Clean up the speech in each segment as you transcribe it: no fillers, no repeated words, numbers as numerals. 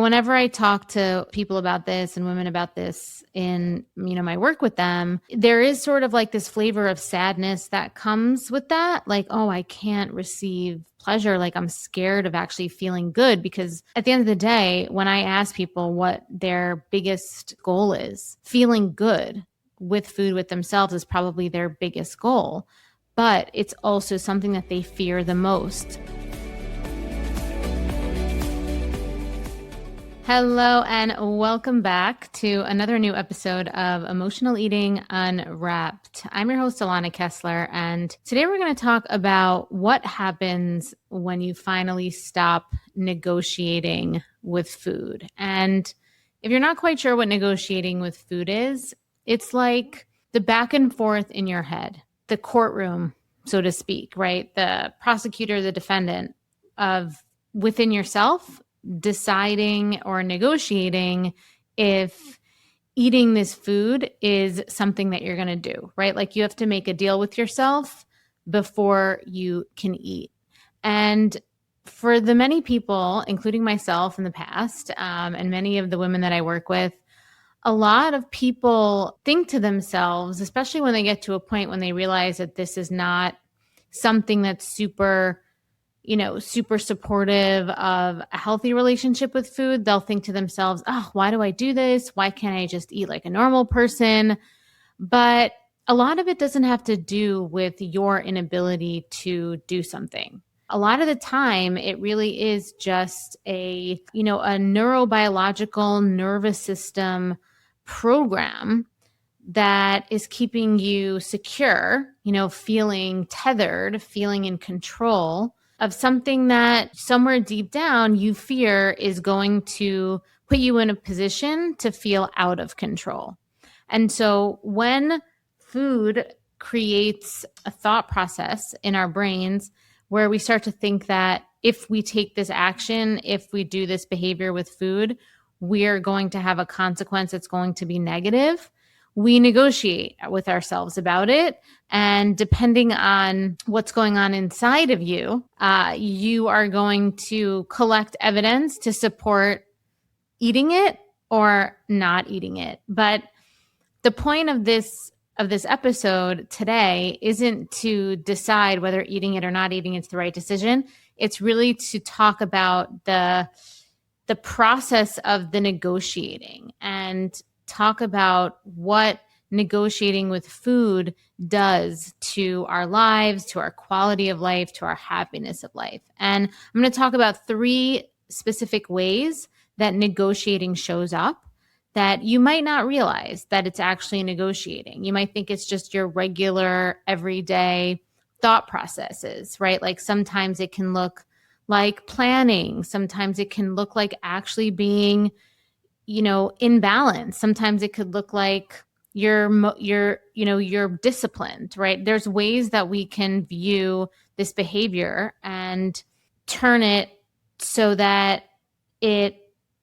Whenever I talk to people about this and women about this in, my work with them, there is sort of like this flavor of sadness that comes with that. Like, oh, I can't receive pleasure. Like I'm scared of actually feeling good, because at the end of the day, when I ask people what their biggest goal is, feeling good with food with themselves is probably their biggest goal, but it's also something that they fear the most. Hello and welcome back to another new episode of Emotional Eating Unwrapped. I'm your host, Alana Kessler, and today we're going to talk about what happens when you finally stop negotiating with food. And if you're not quite sure what negotiating with food is, it's like the back and forth in your head, the courtroom, so to speak, right? The prosecutor, the defendant of within yourself, deciding or negotiating if eating this food is something that you're going to do, right? Like you have to make a deal with yourself before you can eat. And for the many people, including myself in the past, and many of the women that I work with, a lot of people think to themselves, especially when they get to a point when they realize that this is not something that's super supportive of a healthy relationship with food, they'll think to themselves, oh, why do I do this? Why can't I just eat like a normal person? But a lot of it doesn't have to do with your inability to do something. A lot of the time, it really is just a neurobiological nervous system program that is keeping you secure, feeling tethered, feeling in control of something that somewhere deep down you fear is going to put you in a position to feel out of control. And so when food creates a thought process in our brains where we start to think that if we take this action, if we do this behavior with food, we're going to have a consequence that's going to be negative, we negotiate with ourselves about it. And depending on what's going on inside of you, you are going to collect evidence to support eating it or not eating it. But the point of this episode today isn't to decide whether eating it or not eating it's the right decision. It's really to talk about the process of the negotiating and talk about what negotiating with food does to our lives, to our quality of life, to our happiness of life. And I'm going to talk about 3 specific ways that negotiating shows up that you might not realize that it's actually negotiating. You might think it's just your regular, everyday thought processes, right? Like sometimes it can look like planning. Sometimes it can look like actually being in balance. Sometimes it could look like you're disciplined, right? There's ways that we can view this behavior and turn it so that it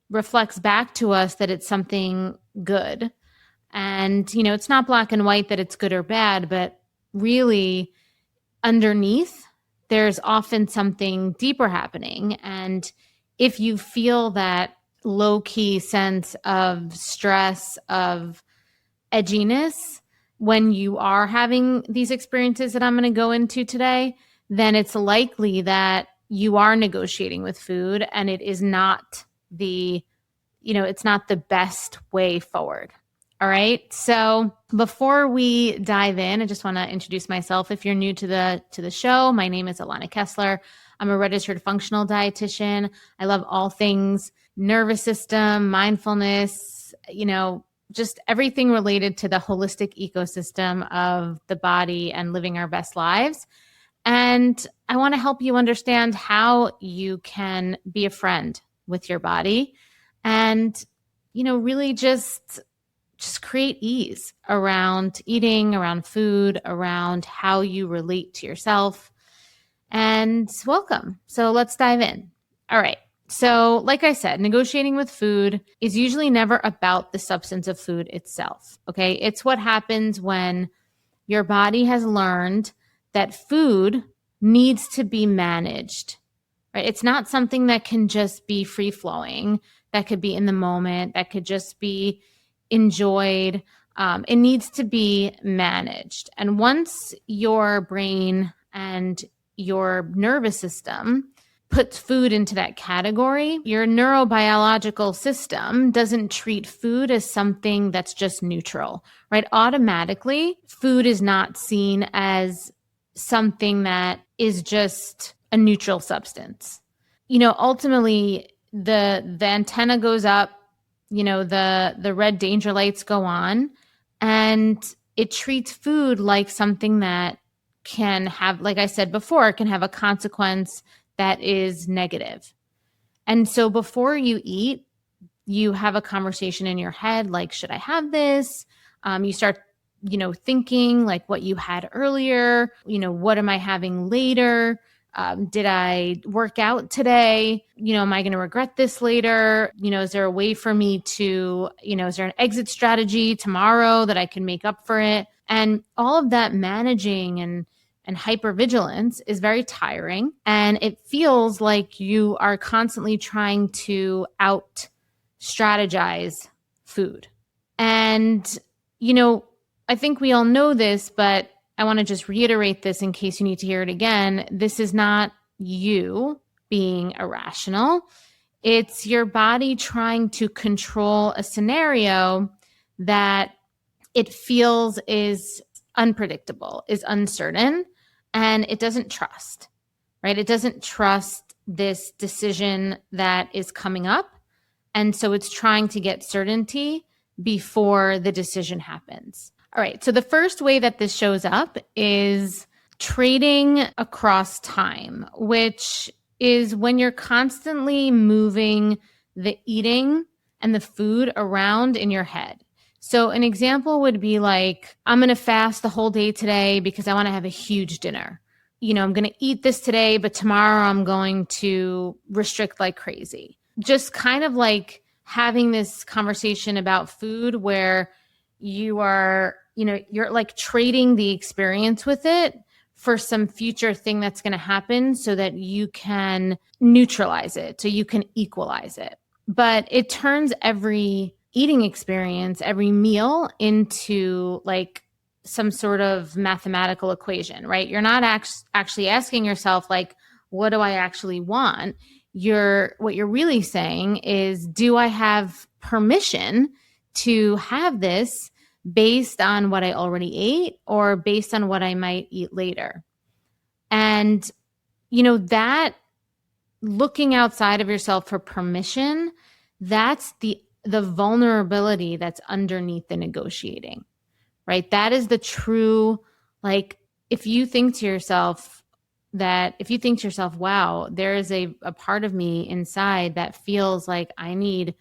reflects back to us that it's something good. And, it's not black and white that it's good or bad, but really underneath, there's often something deeper happening. And if you feel that low-key sense of stress, of edginess, when you are having these experiences that I'm going to go into today, then it's likely that you are negotiating with food and it is not it's not the best way forward. All right. So before we dive in, I just want to introduce myself. If you're new to the show, my name is Alana Kessler. I'm a registered functional dietitian. I love all things nervous system, mindfulness, just everything related to the holistic ecosystem of the body and living our best lives. And I want to help you understand how you can be a friend with your body and, really just create ease around eating, around food, around how you relate to yourself. And welcome. So let's dive in. All right. So like I said, negotiating with food is usually never about the substance of food itself. Okay. It's what happens when your body has learned that food needs to be managed, right? It's not something that can just be free flowing. that could be in the moment, that could just be enjoyed. It needs to be managed. And once your brain and your nervous system puts food into that category, your neurobiological system doesn't treat food as something that's just neutral, right? Automatically, food is not seen as something that is just a neutral substance. Ultimately, the antenna goes up, the red danger lights go on, and it treats food like something that can have, like I said before, can have a consequence that is negative. And so before you eat, you have a conversation in your head, like, should I have this? You start, thinking like what you had earlier, what am I having later? Did I work out today? Am I going to regret this later? Is there a way for me to, is there an exit strategy tomorrow that I can make up for it? And all of that managing and hypervigilance is very tiring. And it feels like you are constantly trying to out strategize food. And, I think we all know this, but I want to just reiterate this in case you need to hear it again. This is not you being irrational. It's your body trying to control a scenario that it feels is unpredictable, is uncertain, and it doesn't trust, right? It doesn't trust this decision that is coming up. And so it's trying to get certainty before the decision happens. All right. So the first way that this shows up is trading across time, which is when you're constantly moving the eating and the food around in your head. So an example would be like, I'm going to fast the whole day today because I want to have a huge dinner. I'm going to eat this today, but tomorrow I'm going to restrict like crazy. Just kind of like having this conversation about food where you are, you're like trading the experience with it for some future thing that's going to happen so that you can neutralize it, so you can equalize it. But it turns every eating experience, every meal into like some sort of mathematical equation, right? You're not actually asking yourself, like, what do I actually want? What you're really saying is, do I have permission to have this based on what I already ate or based on what I might eat later? And, that looking outside of yourself for permission, that's the vulnerability that's underneath the negotiating, right? That is the true, like, if you think to yourself, wow, there is a part of me inside that feels like I need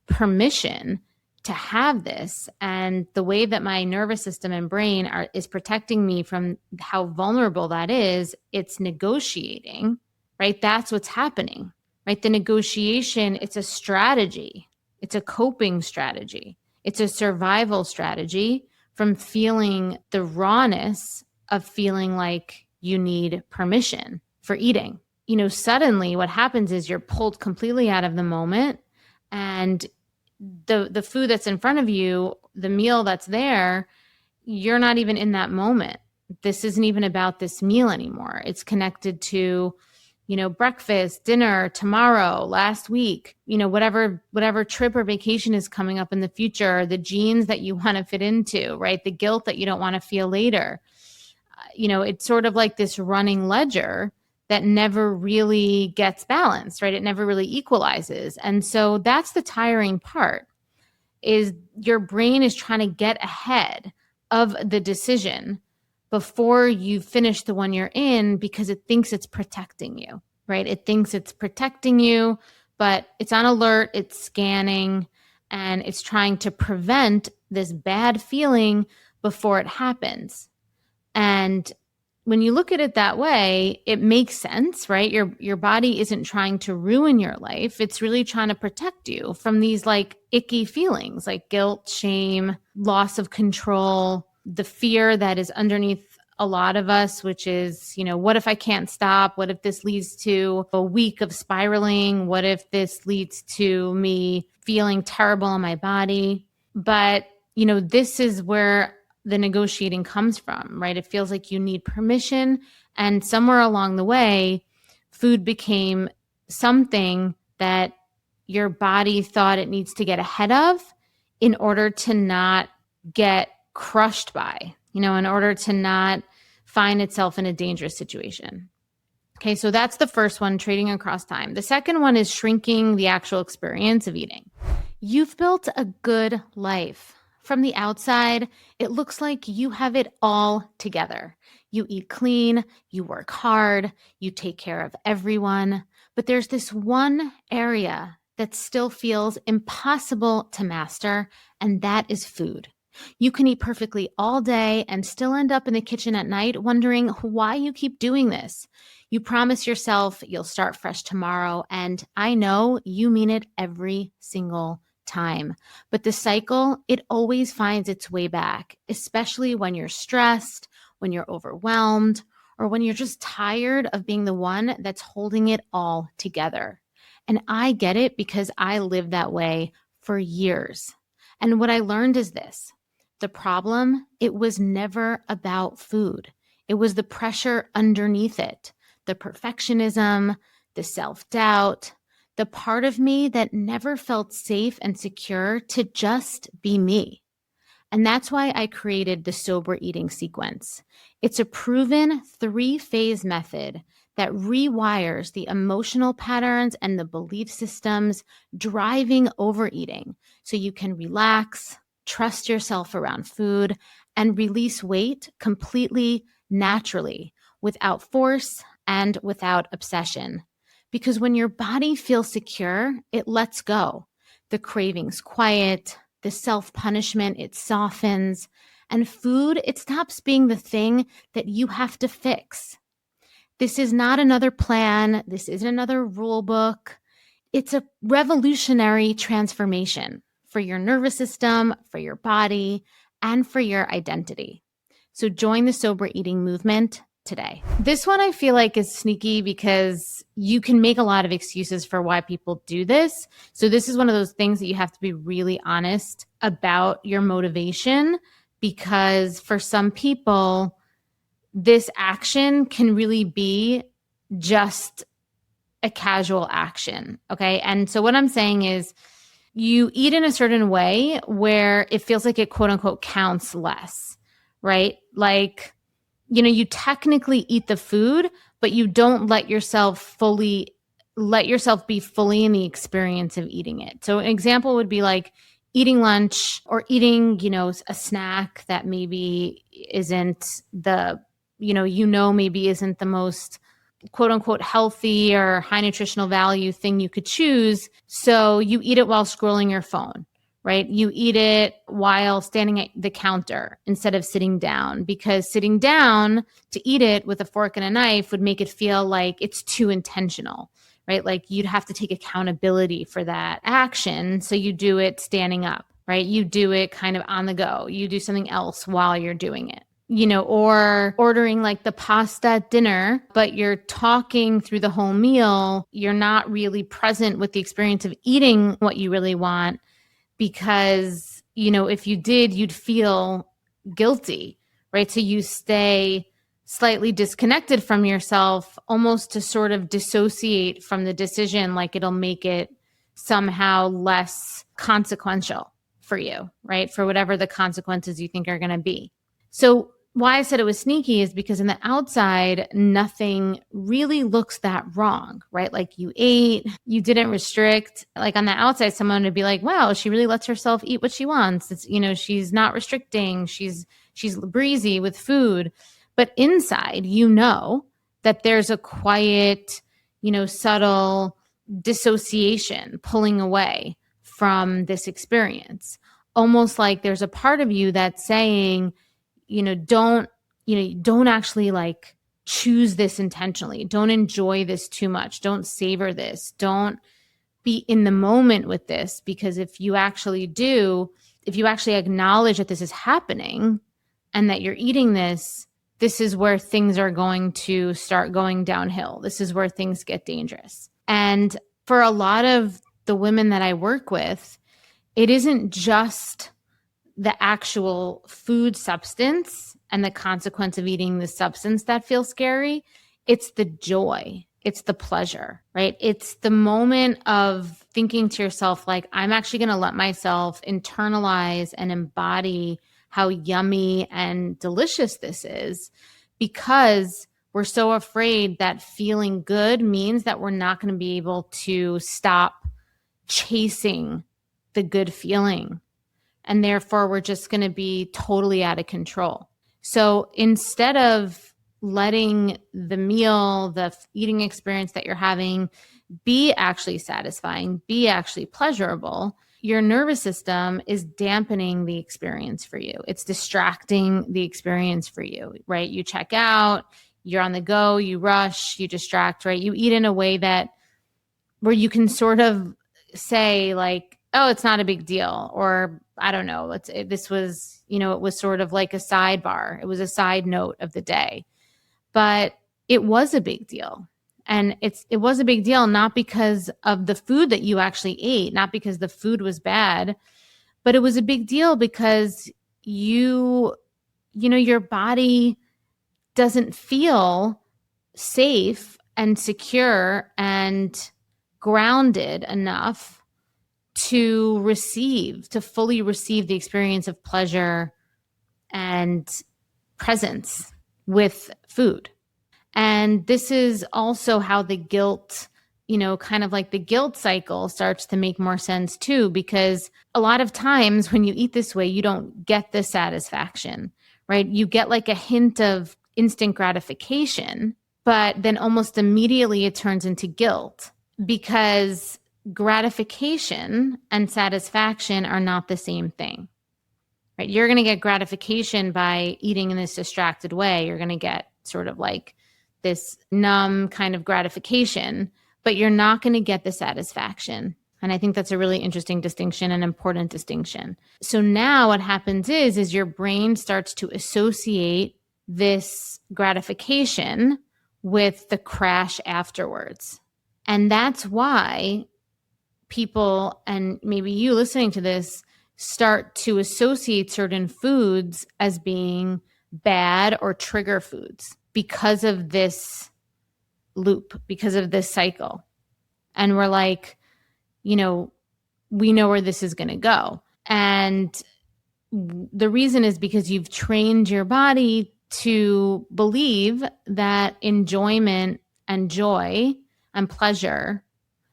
permission to have this. And the way that my nervous system and brain is protecting me from how vulnerable that is, it's negotiating, right? That's what's happening, right? The negotiation, it's a strategy. It's a coping strategy. It's a survival strategy from feeling the rawness of feeling like you need permission for eating. Suddenly what happens is you're pulled completely out of the moment, and the food that's in front of you, the meal that's there, you're not even in that moment. This isn't even about this meal anymore. It's connected to, breakfast, dinner, tomorrow, last week, whatever trip or vacation is coming up in the future, the jeans that you want to fit into, right? The guilt that you don't want to feel later. It's sort of like this running ledger that never really gets balanced, right? It never really equalizes. And so that's the tiring part, is your brain is trying to get ahead of the decision before you finish the one you're in, because it thinks it's protecting you, right? It thinks it's protecting you, but it's on alert, it's scanning, and it's trying to prevent this bad feeling before it happens. And when you look at it that way, it makes sense, right? Your body isn't trying to ruin your life. It's really trying to protect you from these like icky feelings like guilt, shame, loss of control, the fear that is underneath a lot of us, which is, what if I can't stop? What if this leads to a week of spiraling? What if this leads to me feeling terrible in my body? But, this is where the negotiating comes from, right? It feels like you need permission. And somewhere along the way, food became something that your body thought it needs to get ahead of in order to not get crushed by, in order to not find itself in a dangerous situation. Okay, so that's the first one, trading across time. The second one is shrinking the actual experience of eating. You've built a good life. From the outside, it looks like you have it all together. You eat clean, you work hard, you take care of everyone, but there's this one area that still feels impossible to master, and that is food. You can eat perfectly all day and still end up in the kitchen at night wondering why you keep doing this. You promise yourself you'll start fresh tomorrow, and I know you mean it every single time. But the cycle, it always finds its way back, especially when you're stressed, when you're overwhelmed, or when you're just tired of being the one that's holding it all together. And I get it because I lived that way for years. And what I learned is this. The problem, it was never about food. It was the pressure underneath it, the perfectionism, the self-doubt, the part of me that never felt safe and secure to just be me. And that's why I created the sober eating sequence. It's a proven 3-phase method that rewires the emotional patterns and the belief systems driving overeating so you can relax, trust yourself around food, and release weight completely naturally, without force and without obsession. Because when your body feels secure, it lets go. The cravings quiet, the self-punishment, it softens, and food, it stops being the thing that you have to fix. This is not another plan. This isn't another rule book. It's a revolutionary transformation for your nervous system, for your body, and for your identity. So join the sober eating movement today. This one I feel like is sneaky because you can make a lot of excuses for why people do this. So this is one of those things that you have to be really honest about your motivation, because for some people, this action can really be just a casual action. Okay. And so what I'm saying is you eat in a certain way where it feels like it quote unquote counts less, right? Like, you technically eat the food, but you don't let yourself be fully in the experience of eating it. So an example would be like eating lunch or eating, a snack that maybe isn't maybe isn't the most quote unquote healthy or high nutritional value thing you could choose. So you eat it while scrolling your phone, right? You eat it while standing at the counter instead of sitting down, because sitting down to eat it with a fork and a knife would make it feel like it's too intentional, right? Like you'd have to take accountability for that action. So you do it standing up, right? You do it kind of on the go. You do something else while you're doing it. Or ordering like the pasta at dinner, but you're talking through the whole meal. You're not really present with the experience of eating what you really want, because, if you did, you'd feel guilty, right? So you stay slightly disconnected from yourself, almost to sort of dissociate from the decision, like it'll make it somehow less consequential for you, right? For whatever the consequences you think are going to be. So why I said it was sneaky is because on the outside, nothing really looks that wrong, right? Like you ate, you didn't restrict. Like on the outside, someone would be like, wow, she really lets herself eat what she wants. It's, she's not restricting. She's breezy with food. But inside, that there's a quiet, subtle dissociation pulling away from this experience. Almost like there's a part of you that's saying, don't actually like choose this intentionally. Don't enjoy this too much. Don't savor this. Don't be in the moment with this, because if you actually acknowledge that this is happening and that you're eating this, this is where things are going to start going downhill. This is where things get dangerous. And for a lot of the women that I work with, it isn't just the actual food substance and the consequence of eating the substance that feels scary. It's the joy. It's the pleasure, right? It's the moment of thinking to yourself, like, I'm actually going to let myself internalize and embody how yummy and delicious this is, because we're so afraid that feeling good means that we're not going to be able to stop chasing the good feeling. And therefore, we're just going to be totally out of control. So instead of letting the meal, the eating experience that you're having be actually satisfying, be actually pleasurable, your nervous system is dampening the experience for you. It's distracting the experience for you, right? You check out, you're on the go, you rush, you distract, right? You eat in a way that where you can sort of say like, oh, it's not a big deal. Or I don't know, this was, it was sort of like a sidebar. It was a side note of the day, but it was a big deal. And it was a big deal, not because of the food that you actually ate, not because the food was bad, but it was a big deal because your body doesn't feel safe and secure and grounded enough to fully receive the experience of pleasure and presence with food. And this is also how the guilt, kind of like the guilt cycle starts to make more sense too, because a lot of times when you eat this way, you don't get the satisfaction, right? You get like a hint of instant gratification, but then almost immediately it turns into guilt, because gratification and satisfaction are not the same thing, right? You're going to get gratification by eating in this distracted way. You're going to get sort of like this numb kind of gratification, but you're not going to get the satisfaction. And I think that's a really interesting distinction, an important distinction. So now what happens is your brain starts to associate this gratification with the crash afterwards. And that's why people, and maybe you listening to this, start to associate certain foods as being bad or trigger foods because of this loop, because of this cycle. And we're like, we know where this is going to go. And the reason is because you've trained your body to believe that enjoyment and joy and pleasure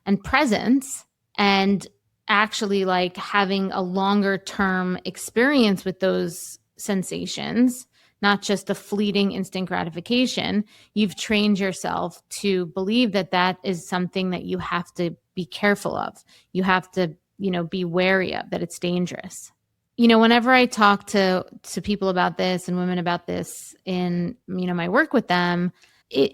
and presence and actually like having a longer term experience with those sensations, not just a fleeting instant gratification, you've trained yourself to believe that that is something that you have to be careful of. You have to, be wary of, that it's dangerous. Whenever I talk to people about this and women about this in, my work with them,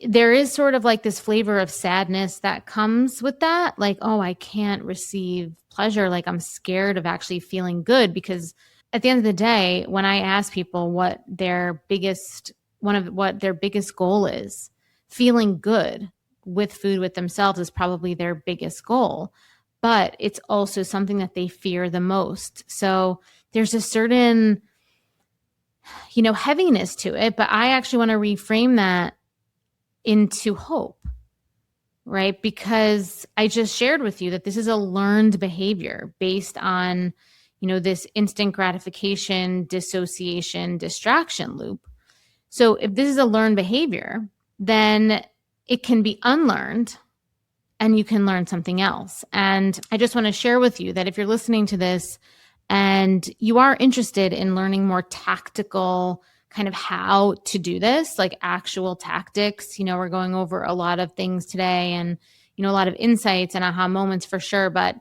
there is sort of like this flavor of sadness that comes with that. Like, oh, I can't receive pleasure. Like I'm scared of actually feeling good, because at the end of the day, when I ask people what their biggest goal is, feeling good with food with themselves is probably their biggest goal, but it's also something that they fear the most. So there's a certain, heaviness to it, but I actually want to reframe that into hope, right? Because I just shared with you that this is a learned behavior based on, this instant gratification, dissociation, distraction loop. So if this is a learned behavior, then it can be unlearned and you can learn something else. And I just want to share with you that if you're listening to this and you are interested in learning more tactical kind of how to do this, like actual tactics, we're going over a lot of things today and, a lot of insights and aha moments for sure. But,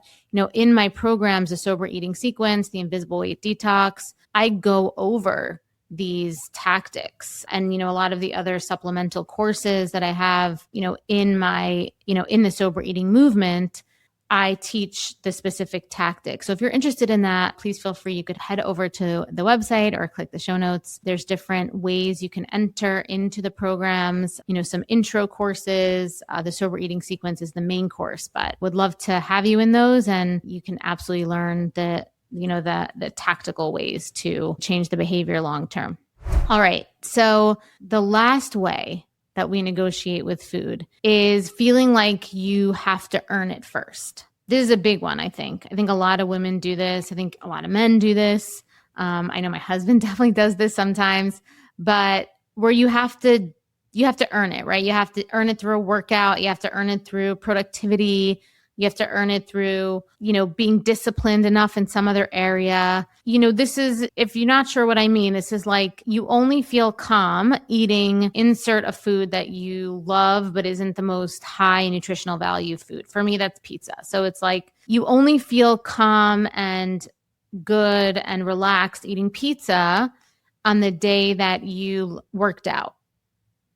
in my programs, the Sober Eating Sequence, the Invisible Weight Detox, I go over these tactics and, a lot of the other supplemental courses that I have, in my, in the sober eating movement I teach the specific tactic. So if you're interested in that, please feel free. You could head over to the website or click the show notes. There's different ways you can enter into the programs, some intro courses. The sober eating sequence is the main course, but would love to have you in those, and you can absolutely learn the tactical ways to change the behavior long term. All right. So the last way that we negotiate with food is feeling like you have to earn it first. This is a big one, I think. I think a lot of women do this. I think a lot of men do this. I know my husband definitely does this sometimes, but where you have to earn it, right? You have to earn it through a workout. You have to earn it through productivity. You have to earn it through, being disciplined enough in some other area. This is, if you're not sure what I mean, this is like you only feel calm eating insert a food that you love, but isn't the most high nutritional value food. For me, that's pizza. So it's like you only feel calm and good and relaxed eating pizza on the day that you worked out,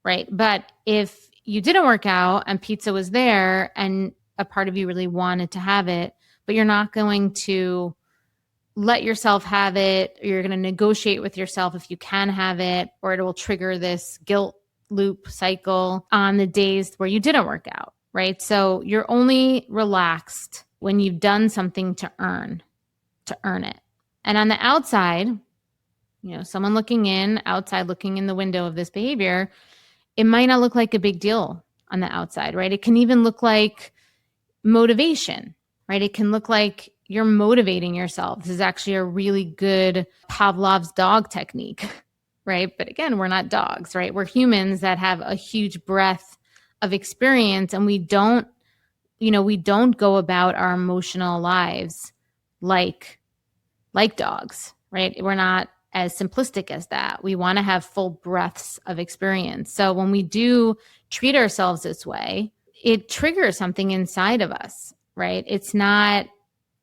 right? But if you didn't work out and pizza was there and a part of you really wanted to have it, but you're not going to let yourself have it, or you're going to negotiate with yourself if you can have it, or it will trigger this guilt loop cycle on the days where you didn't work out, right? So you're only relaxed when you've done something to earn it. And on the outside, someone looking in, outside looking in the window of this behavior, it might not look like a big deal on the outside, right? It can even look like motivation, right? It can look like you're motivating yourself. This is actually a really good Pavlov's dog technique, right? But again, we're not dogs, right? We're humans that have a huge breadth of experience, and we don't go about our emotional lives like dogs, right? We're not as simplistic as that. We want to have full breadths of experience. So when we do treat ourselves this way, it triggers something inside of us, right? It's not,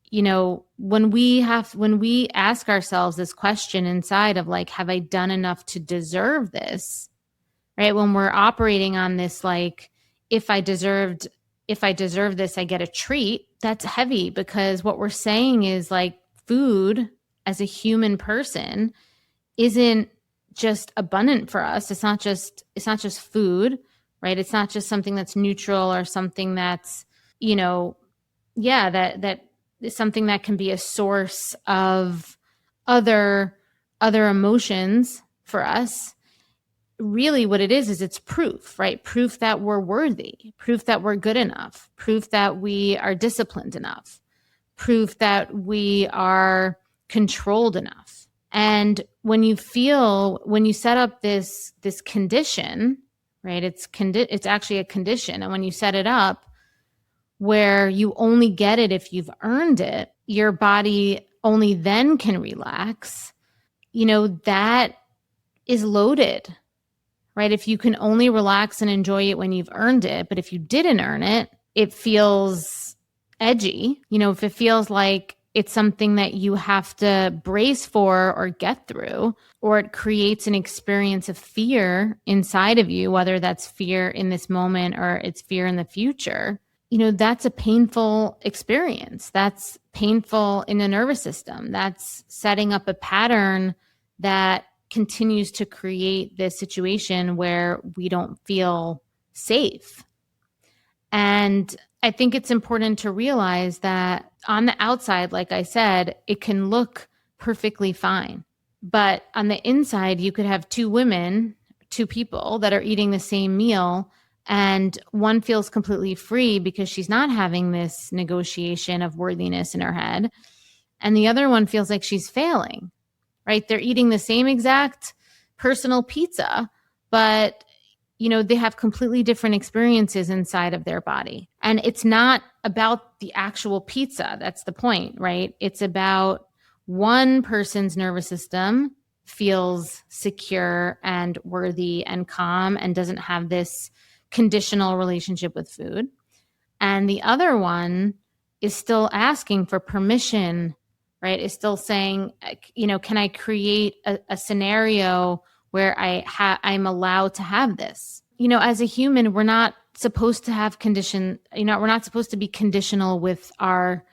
when we ask ourselves this question inside of like, have I done enough to deserve this, right? When we're operating on this, like, if I deserve this, I get a treat. That's heavy, because what we're saying is like food as a human person isn't just abundant for us. It's not just food, right? It's not just something that's neutral or something that's, that is something that can be a source of other emotions for us. Really what it is it's proof, right? Proof that we're worthy, proof that we're good enough, proof that we are disciplined enough, proof that we are controlled enough. And when you set up this condition, right? It's actually a condition. And when you set it up where you only get it if you've earned it, your body only then can relax, that is loaded, right? If you can only relax and enjoy it when you've earned it, but if you didn't earn it, it feels edgy. If it feels like it's something that you have to brace for or get through, or it creates an experience of fear inside of you, whether that's fear in this moment or it's fear in the future, that's a painful experience. That's painful in the nervous system. That's setting up a pattern that continues to create this situation where we don't feel safe. And I think it's important to realize that on the outside, like I said, it can look perfectly fine. But on the inside, you could have two people that are eating the same meal, and one feels completely free because she's not having this negotiation of worthiness in her head. And the other one feels like she's failing, right? They're eating the same exact personal pizza, but they have completely different experiences inside of their body. And it's not about the actual pizza. That's the point, right? It's about one person's nervous system feels secure and worthy and calm and doesn't have this conditional relationship with food. And the other one is still asking for permission, right? Is still saying, can I create a scenario where I'm allowed to have this? As a human, we're not supposed to have we're not supposed to be conditional with our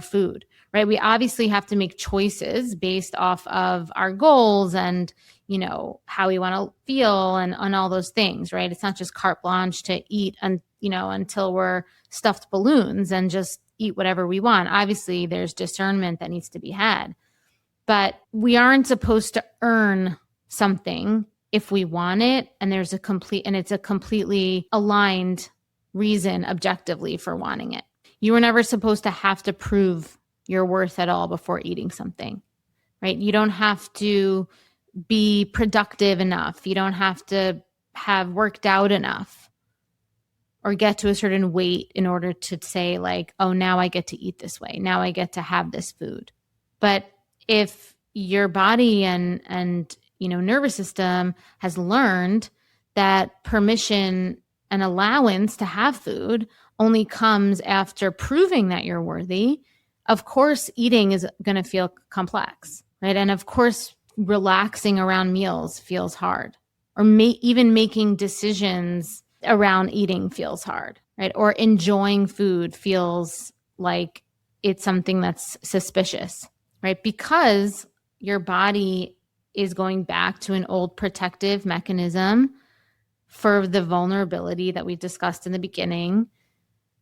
food, right? We obviously have to make choices based off of our goals and, how we want to feel and on all those things, right? It's not just carte blanche to eat until we're stuffed balloons and just eat whatever we want. Obviously, there's discernment that needs to be had, but we aren't supposed to earn something if we want it, and it's a completely aligned reason objectively for wanting it. You were never supposed to have to prove your worth at all before eating something, right? You don't have to be productive enough. You don't have to have worked out enough or get to a certain weight in order to say like, oh, now I get to eat this way. Now I get to have this food. But if your body and nervous system has learned that permission and allowance to have food only comes after proving that you're worthy, of course, eating is going to feel complex, right? And of course, relaxing around meals feels hard, or even making decisions around eating feels hard, right? Or enjoying food feels like it's something that's suspicious, right? Because your body is going back to an old protective mechanism for the vulnerability that we discussed in the beginning.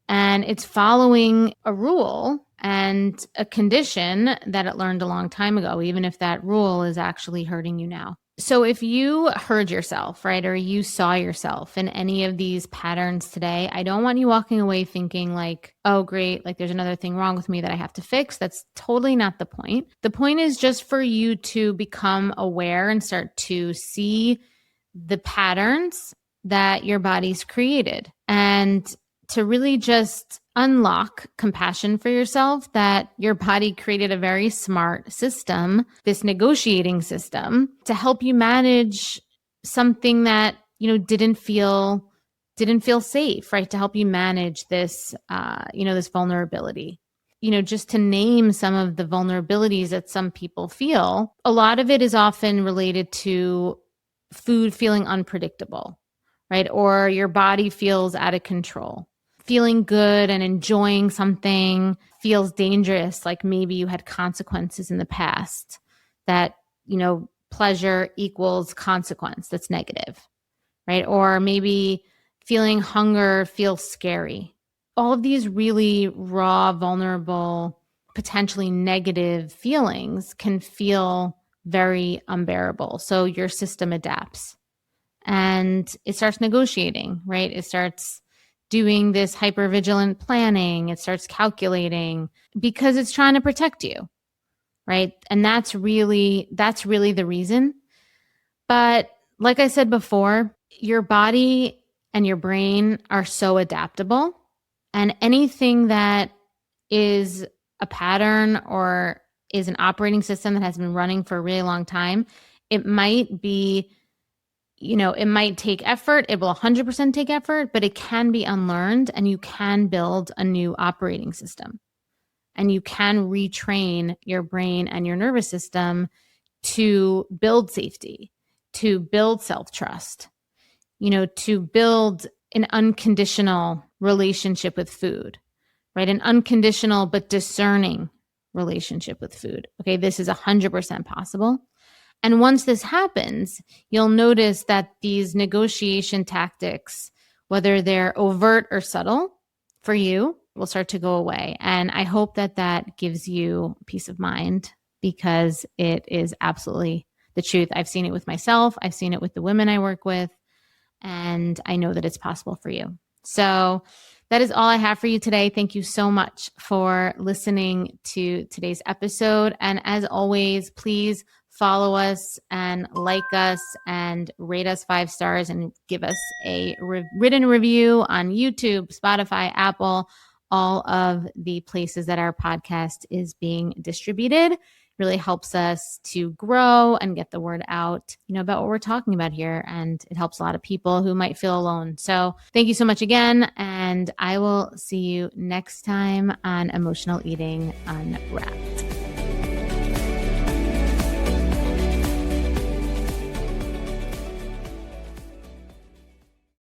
And it's following a rule and a condition that it learned a long time ago, even if that rule is actually hurting you now. So if you heard yourself, right, or you saw yourself in any of these patterns today, I don't want you walking away thinking like, oh, great, like there's another thing wrong with me that I have to fix. That's totally not the point. The point is just for you to become aware and start to see the patterns that your body's created, and to really just unlock compassion for yourself that your body created a very smart system, this negotiating system, to help you manage something that, didn't feel safe, right? To help you manage this, this vulnerability. Just to name some of the vulnerabilities that some people feel, a lot of it is often related to food feeling unpredictable, right? Or your body feels out of control. Feeling good and enjoying something feels dangerous, like maybe you had consequences in the past that, pleasure equals consequence that's negative, right? Or maybe feeling hunger feels scary. All of these really raw, vulnerable, potentially negative feelings can feel very unbearable. So your system adapts and it starts negotiating, right? It starts doing this hypervigilant planning. It starts calculating because it's trying to protect you, right? And that's really the reason. But like I said before, your body and your brain are so adaptable, and anything that is a pattern or is an operating system that has been running for a really long time, it might be it might take effort. It will 100% take effort, but it can be unlearned, and you can build a new operating system, and you can retrain your brain and your nervous system to build safety, to build self-trust, to build an unconditional relationship with food, right? An unconditional but discerning relationship with food. Okay, this is 100% possible. And once this happens, you'll notice that these negotiation tactics, whether they're overt or subtle for you, will start to go away. And I hope that gives you peace of mind, because it is absolutely the truth. I've seen it with myself. I've seen it with the women I work with, and I know that it's possible for you. So that is all I have for you today. Thank you so much for listening to today's episode. And as always, please follow us and like us and rate us 5 stars and give us a written review on YouTube, Spotify, Apple, all of the places that our podcast is being distributed. Really helps us to grow and get the word out, about what we're talking about here. And it helps a lot of people who might feel alone. So thank you so much again. And I will see you next time on Emotional Eating Unwrapped.